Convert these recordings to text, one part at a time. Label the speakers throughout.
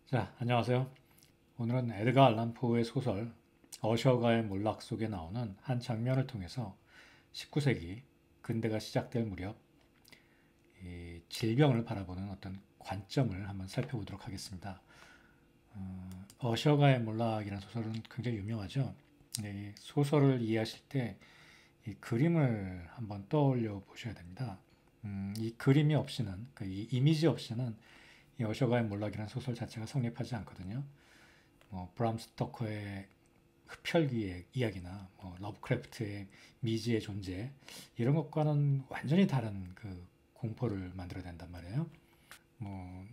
Speaker 1: 자, 안녕하세요. 오늘은 에드가 알란 포의 소설 어셔가의 몰락 속에 나오는 한 장면을 통해서 19세기 근대가 시작될 무렵 이 질병을 바라보는 어떤 관점을 한번 살펴보도록 하겠습니다. 어셔가의 몰락이라는 소설은 굉장히 유명하죠. 이 소설을 이해하실 때 이 그림을 한번 떠올려 보셔야 됩니다. 이 그림이 없이는, 이 이미지 없이는 이 어셔가의 몰락이라는 소설 자체가 성립하지 않거든요. 브람 스토커의 흡혈귀의 이야기나 러브크래프트의 미지의 존재 이런 것과는 완전히 다른 그 공포를 만들어야 된단 말이에요.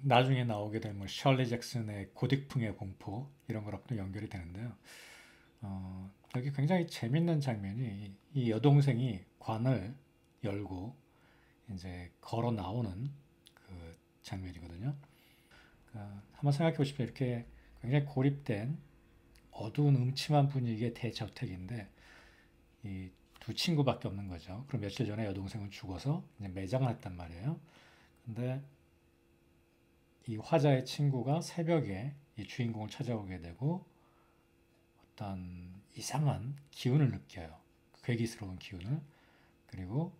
Speaker 1: 나중에 나오게 될 셜리 잭슨의 고딕풍의 공포 이런 거랑도 연결이 되는데요. 여기 굉장히 재밌는 장면이 이 여동생이 관을 열고 이제 걸어 나오는 그 장면이거든요. 한번 생각해 보십시오. 이렇게 굉장히 고립된 어두운 음침한 분위기의 대저택인데 이 두 친구밖에 없는 거죠. 그럼 며칠 전에 여동생은 죽어서 이제 매장을 했단 말이에요. 근데 이 화자의 친구가 새벽에 이 주인공을 찾아오게 되고 어떤 이상한 기운을 느껴요. 괴기스러운 기운을. 그리고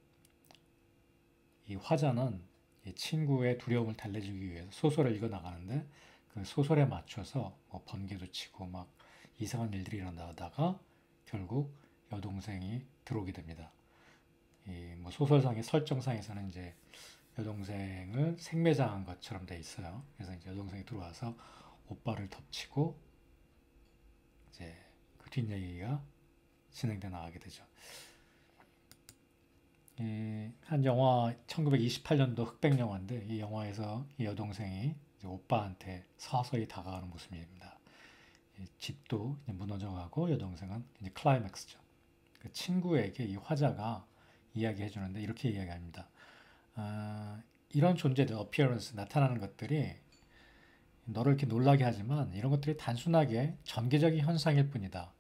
Speaker 1: 이 화자는 이 친구의 두려움을 달래주기 위해서 소설을 읽어 나가는데 그 소설에 맞춰서 번개도 치고 막 이상한 일들이 일어나다가 결국 여동생이 들어오게 됩니다. 이 소설상의 설정상에서는 이제 여동생을 생매장한 것처럼 돼 있어요. 그래서 이제 여동생이 들어와서 오빠를 덮치고 이제 그 뒷얘기가 진행돼 나가게 되죠. 한 영화 1928년도 흑백 영화인데 이 영화에서 이 여동생이 이제 오빠한테 서서히 다가가는 모습입니다. 집도 이제 무너져가고 여동생은 이제 클라이맥스죠. 그 친구에게 이 화자가 이야기해 주는데 이렇게 이야기합니다. 이런 존재들, appearance, 나타나는 것들이 너를 이렇게 놀라게 하지만 이런 것들이 단순하게 전개적인 현상일 뿐이다.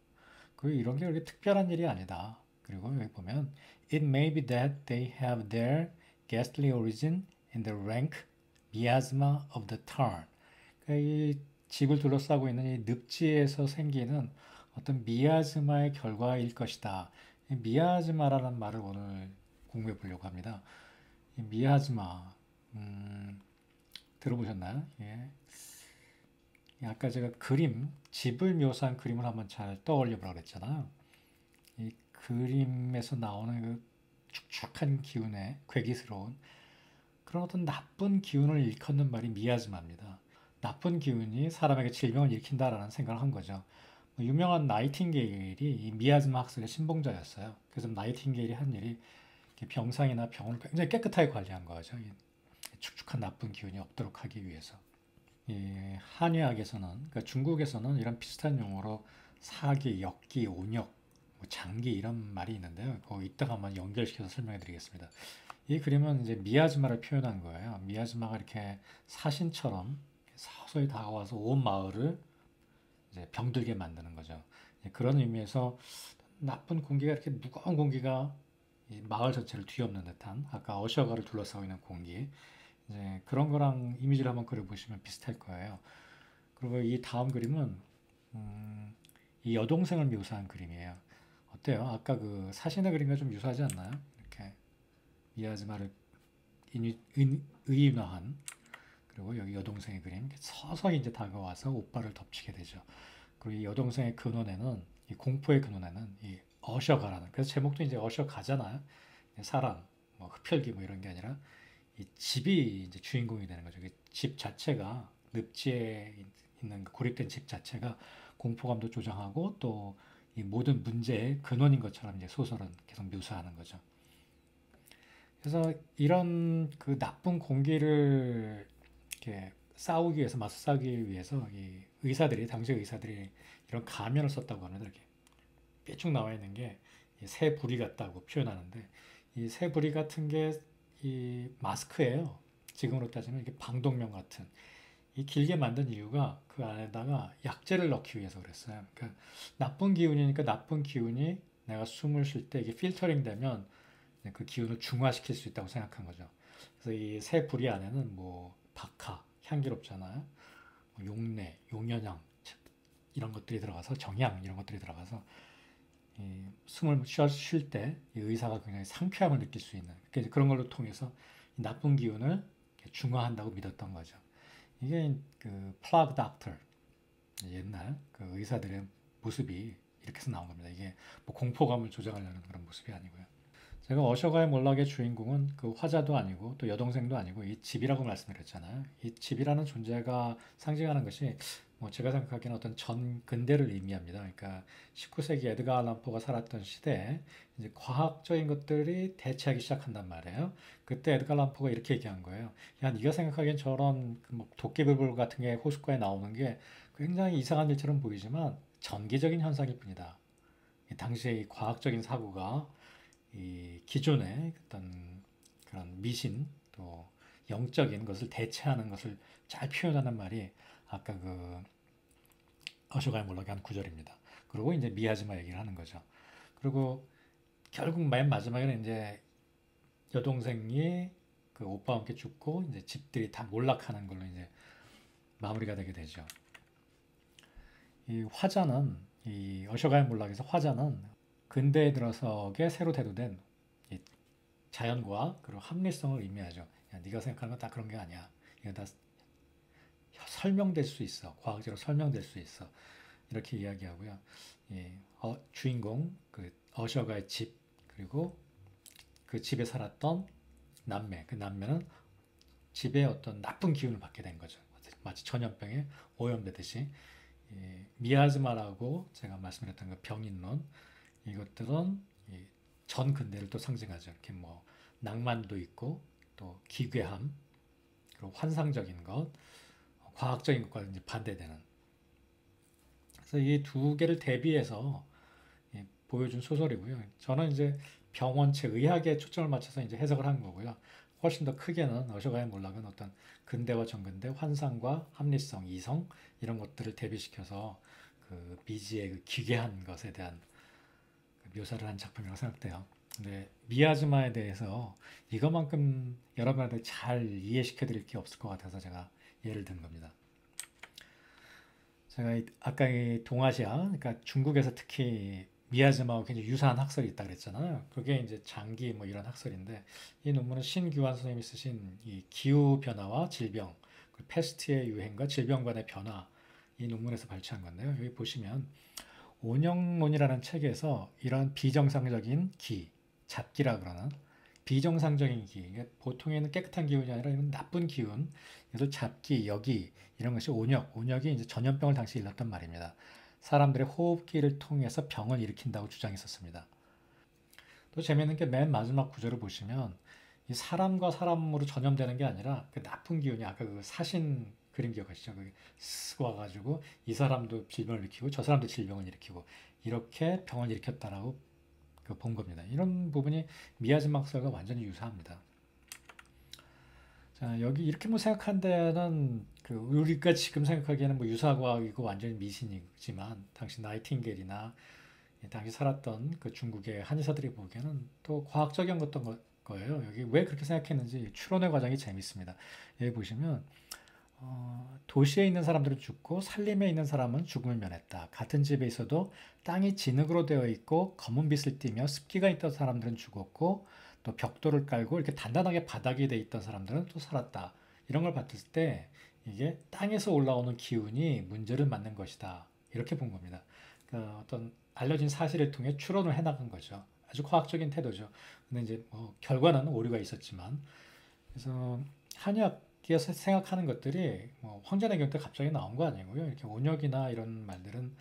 Speaker 1: 그리고 이런 게 그렇게 특별한 일이 아니다. 그리고 여기 보면 It may be that they have their ghastly origin in the rank miasma of the tarn. 그러니까 이 집을 둘러싸고 있는 이 늪지에서 생기는 어떤 미아즈마의 결과일 것이다. 이 미아즈마라는 말을 오늘 공부해 보려고 합니다. 이 미아즈마 들어보셨나요? 예. 아까 제가 집을 묘사한 그림을 한번 잘 떠올려 보라고 그랬잖아요. 이 그림에서 나오는 그 축축한 기운에 괴기스러운 그런 어떤 나쁜 기운을 일컫는 말이 미아즈마입니다. 나쁜 기운이 사람에게 질병을 일으킨다라는 생각을 한 거죠. 유명한 나이팅게일이 이 미아즈마 학설의 신봉자였어요. 그래서 나이팅게일이 한 일이 병상이나 병을 굉장히 깨끗하게 관리한 거죠. 축축한 나쁜 기운이 없도록 하기 위해서. 이 한의학에서는, 그러니까 중국에서는 이런 비슷한 용어로 사기, 역기, 온역, 장기 이런 말이 있는데요. 그거 이따가 한번 연결시켜서 설명해 드리겠습니다. 이 그림은 이제 미아즈마를 표현한 거예요. 미아즈마가 이렇게 사신처럼 서서히 다가와서 온 마을을 이제 병들게 만드는 거죠. 그런 의미에서 나쁜 공기가 이렇게 무거운 공기가 이 마을 전체를 뒤엎는 듯한 아까 어셔가를 둘러싸고 있는 공기 이제 그런 거랑 이미지를 한번 그려보시면 비슷할 거예요. 그리고 이 다음 그림은 이 여동생을 묘사한 그림이에요. 어때요? 아까 그 사신의 그림과 좀 유사하지 않나요? 이렇게 미야즈마를 의인화한 그리고 여기 여동생의 그림 서서히 이제 다가와서 오빠를 덮치게 되죠. 그리고 이 여동생의 근원에는 이 공포의 근원에는 이 어셔가라는 그래서 제목도 이제 어셔가잖아요. 사람, 흡혈귀 이런 게 아니라 이 집이 이제 주인공이 되는 거죠. 집 자체가 늪지에 있는 그 고립된 집 자체가 공포감도 조장하고 또 이 모든 문제의 근원인 것처럼 이제 소설은 계속 묘사하는 거죠. 그래서 이런 그 나쁜 공기를 이렇게 싸우기 위해서 맞서 싸우기 위해서 이 의사들이 당시 의사들이 이런 가면을 썼다고 합니다. 이렇게 삐쭉 나와 있는 게 새 부리 같다고 표현하는데 이 새 부리 같은 게 이 마스크예요. 지금으로 따지면 이게 방독면 같은 이 길게 만든 이유가 그 안에다가 약재를 넣기 위해서 그랬어요. 그러니까 나쁜 기운이니까 나쁜 기운이 내가 숨을 쉴 때 이게 필터링 되면 그 기운을 중화시킬 수 있다고 생각한 거죠. 그래서 이 새 부리 안에는 박하, 향기롭잖아요. 뭐 용내, 용연양 이런 것들이 들어가서 정양 이런 것들이 들어가서 이 숨을 쉴 때 의사가 굉장히 상쾌함을 느낄 수 있는 그런 걸로 통해서 나쁜 기운을 중화한다고 믿었던 거죠. 이게 그 플라그 닥터 옛날 그 의사들의 모습이 이렇게 해서 나온 겁니다. 이게 뭐 공포감을 조장하려는 그런 모습이 아니고요. 제가 어셔가의 몰락의 주인공은 그 화자도 아니고 또 여동생도 아니고 이 집이라고 말씀드렸잖아요. 이 집이라는 존재가 상징하는 것이 뭐 제가 생각하기에는 어떤 전 근대를 의미합니다. 그러니까 19세기 에드가 알란 포가 살았던 시대에 이제 과학적인 것들이 대체하기 시작한단 말이에요. 그때 에드가 알란 포가 이렇게 얘기한 거예요. 야, 네가 생각하기엔 저런 그뭐 도깨비불 같은 게 호숫가에 나오는 게 굉장히 이상한 일처럼 보이지만 전기적인 현상일 뿐이다. 당시의 이 과학적인 사고가 이 기존의 어떤 그런 미신 또 영적인 것을 대체하는 것을 잘 표현하는 말이 아까 그 어쇼가의 몰락의 한 구절입니다. 그리고 이제 미야즈마 얘기를 하는 거죠. 그리고 결국 맨 마지막에는 이제 여동생이 그 오빠와 함께 죽고 이제 집들이 다 몰락하는 걸로 이제 마무리가 되게 되죠. 이 화자는 이 어쇼가의 몰락에서 화자는 근대에 들어서게 새로 대두된 이 자연과 그리고 합리성을 의미하죠. 야, 네가 생각하는 건 다 그런 게 아니야. 이건 다 설명될 수 있어. 과학적으로 설명될 수 있어. 이렇게 이야기하고요. 예, 주인공 그 어셔가의 집 그리고 그 집에 살았던 남매 그 남매는 집에 어떤 나쁜 기운을 받게 된 거죠. 마치 전염병에 오염되듯이 미아즈마라고 제가 말씀드렸던 그 병인론 이것들은 전 근대를 또 상징하죠. 이렇게 뭐 낭만도 있고 또 기괴함 그리고 환상적인 것 과학적인 것과 이제 반대되는 그래서 이 두 개를 대비해서 보여준 소설이고요. 저는 이제 병원체 의학에 초점을 맞춰서 이제 해석을 한 거고요. 훨씬 더 크게는 어셔가의 몰락은 어떤 근대와 전근대, 환상과 합리성, 이성 이런 것들을 대비시켜서 그 미지의 그 기괴한 것에 대한 그 묘사를 한 작품이라고 생각돼요. 근데 미야즈마에 대해서 이것만큼 여러분한테 잘 이해시켜 드릴 게 없을 것 같아서 제가 예를 든 겁니다. 제가 아까 이 동아시아, 그러니까 중국에서 특히 미야즈마하고 굉장히 유사한 학설이 있다 그랬잖아요. 그게 이제 장기 뭐 이런 학설인데 이 논문은 신규환 선생님이 쓰신 이 기후 변화와 질병, 패스트의 유행과 질병 간의 변화 이 논문에서 발췌한 건데요. 여기 보시면 온영론이라는 책에서 이런 비정상적인 기, 잡기라 그러는 비정상적인 기, 보통에는 깨끗한 기운이 아니라 이런 나쁜 기운, 그래서 잡기, 여기 이런 것이 온역이 이제 전염병을 당시 일렀단 말입니다. 사람들의 호흡기를 통해서 병을 일으킨다고 주장했었습니다. 또 재미있는 게 맨 마지막 구절을 보시면 이 사람과 사람으로 전염되는 게 아니라 그 나쁜 기운이 아까 그 사신 그림 기억하시죠? 그게 쓱 와가지고 이 사람도 질병을 일으키고 저 사람도 질병을 일으키고 이렇게 병을 일으켰다라고 본 겁니다. 이런 부분이 미야즈마 학설과 완전히 유사합니다. 자, 여기 이렇게 뭐 생각한 데는 그 우리가 지금 생각하기에는 뭐 유사과학이고 완전히 미신이지만 당시 나이팅게일이나 당시 살았던 그 중국의 한의사들이 보기에는 또 과학적인 거예요. 여기 왜 그렇게 생각했는지 추론의 과정이 재밌습니다. 여기 보시면 도시에 있는 사람들은 죽고 산림에 있는 사람은 죽음을 면했다. 같은 집에 있어도 땅이 진흙으로 되어 있고 검은 빛을 띠며 습기가 있던 사람들은 죽었고 또 벽돌을 깔고 이렇게 단단하게 바닥이 돼 있던 사람들은 또 살았다. 이런 걸 봤을 때 이게 땅에서 올라오는 기운이 문제를 맞는 것이다. 이렇게 본 겁니다. 그러니까 어떤 알려진 사실을 통해 추론을 해나간 거죠. 아주 과학적인 태도죠. 근데 이제 뭐 결과는 오류가 있었지만 그래서 한의학에서 생각하는 것들이 뭐 황제의 경때 갑자기 나온 거 아니고요. 이렇게 온역이나 이런 말들은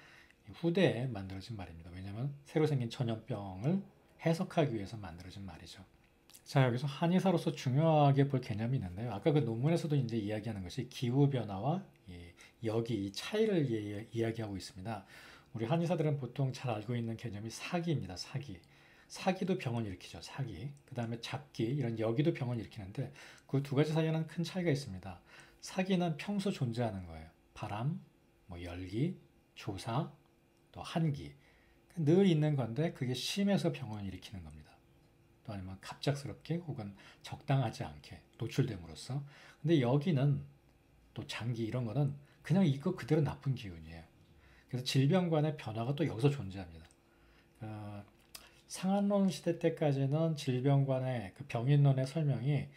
Speaker 1: 후대에 만들어진 말입니다. 왜냐하면 새로 생긴 전염병을 해석하기 위해서 만들어진 말이죠. 자, 여기서 한의사로서 중요하게 볼 개념이 있는데요. 아까 그 논문에서도 이제 이야기하는 것이 기후 변화와 이 차이를 이야기하고 있습니다. 우리 한의사들은 보통 잘 알고 있는 개념이 사기입니다. 사기. 사기도 병을 일으키죠. 사기. 그 다음에 잡기, 이런 여기도 병을 일으키는데 그 두 가지 사이에는 큰 차이가 있습니다. 사기는 평소 존재하는 거예요. 바람, 뭐 열기, 조사, 또 한기. 늘 있는 건데 그게 심해서 병을 일으키는 겁니다. 또 아니면 갑작스럽게 혹은 적당하지 않게 노출됨으로써. 근데 여기는 또 장기 이런 거는 그냥 이거 그대로 나쁜 기운이에요. 그래서 질병관의 변화가 또 여기서 존재합니다. 상한론 시대 때까지는 질병관의 그 병인론의 설명이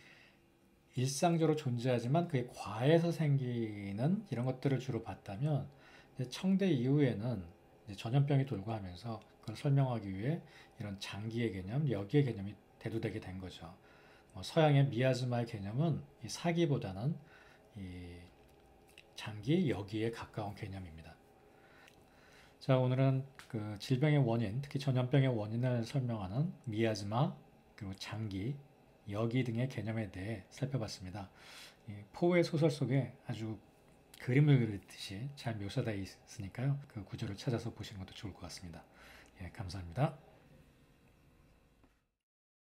Speaker 1: 일상적으로 존재하지만 그게 과해서 생기는 이런 것들을 주로 봤다면 청대 이후에는 전염병이 돌고 하면서 그걸 설명하기 위해 이런 장기의 개념, 여기의 개념이 대두되게 된 거죠. 서양의 미아즈마의 개념은 이 사기보다는 이 장기, 여기에 가까운 개념입니다. 자, 오늘은 그 질병의 원인, 특히 전염병의 원인을 설명하는 미아즈마, 그리고 장기, 여기 등의 개념에 대해 살펴봤습니다. 포의 소설 속에 아주 그림을 그리듯이 잘 묘사되어 있으니까요. 그 구조를 찾아서 보시는 것도 좋을 것 같습니다. 예, 감사합니다.